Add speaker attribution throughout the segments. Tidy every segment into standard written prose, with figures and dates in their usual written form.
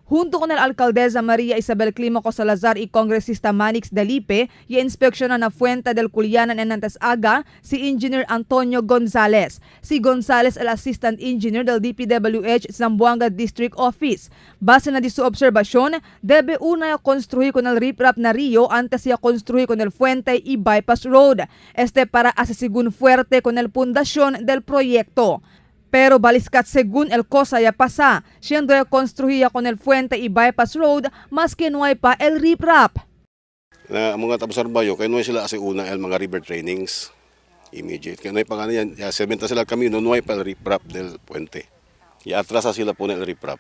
Speaker 1: Junto con el alcaldesa María Isabel Climaco Salazar y congresista Manix Dalipe, y inspeksyonan na fuente del Culianan en Aga si Engineer Antonio Gonzales. Si Gonzales el Assistant Engineer del DPWH Zamboanga District Office. Base na di su obserbasyon, debe una construir con el riprap na río antes de construir con el fuente y bypass road. Para asesigun fuerte con el pundasyon del proyecto. Pero baliskat según el cosa ya pasa, siendo construida con el fuente y bypass road, mas que no hay pa el riprap.
Speaker 2: Na mga tabsarbayo, kaya no sila kasi una el mga river trainings immediate. Kaya no pa ganyan, ya sementa sila kami, no hay pa el riprap del puente. Y atrasa sila po el riprap.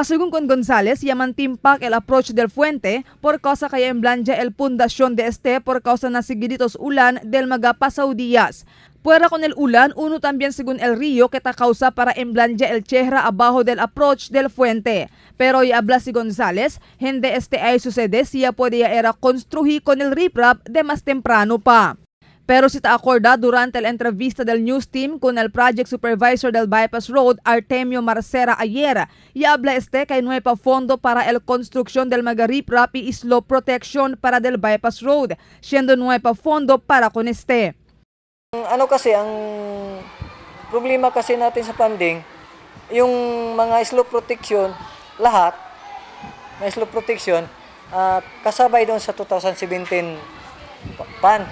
Speaker 1: Según con Gonzales, ya mantimpak el approach del fuente por causa kaya emblanja el pundasyon de por causa na sigiditos ulan del mga pasaw días. Puera con el ulan, uno también según el río que ta causa para emblanja el chehra abajo del approach del fuente. Pero y habla si Gonzales, hindi ay sucede siya puede era construir con el riprap de más temprano pa. Pero si ta acorda durante la entrevista del news team con el project supervisor del bypass road Artemio Marcera ayer, y habla kay no hay pa fondo para el construcción del mga riprap y slope protection para del bypass road, siendo no hay pa fondo para con
Speaker 3: Ano kasi, ang problema kasi natin sa funding, yung mga slope protection, lahat, may slope protection, kasabay doon sa 2017 pan.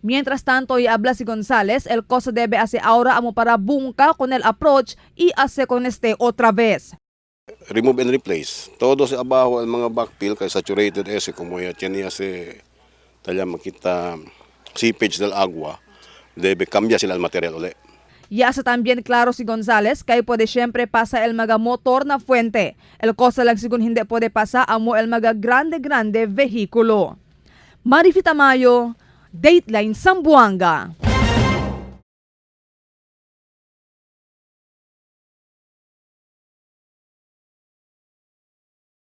Speaker 1: Mientras tanto, y habla si Gonzales, el cosa debe hacer ahora amo para bungka con el approach y hace con otra vez.
Speaker 2: Remove and replace. Todo sa abajo ang mga backfill kay saturated como ya tiene tala makita seepage del agua. Debe cambia sila el material uli.
Speaker 1: Ya sa también claro si Gonzales kay puede siempre pasa el mga motor na fuente. El cosa lang sigun hindi puede pasa amo el mga grande vehikulo. Marifita Mayo, Dateline Zamboanga.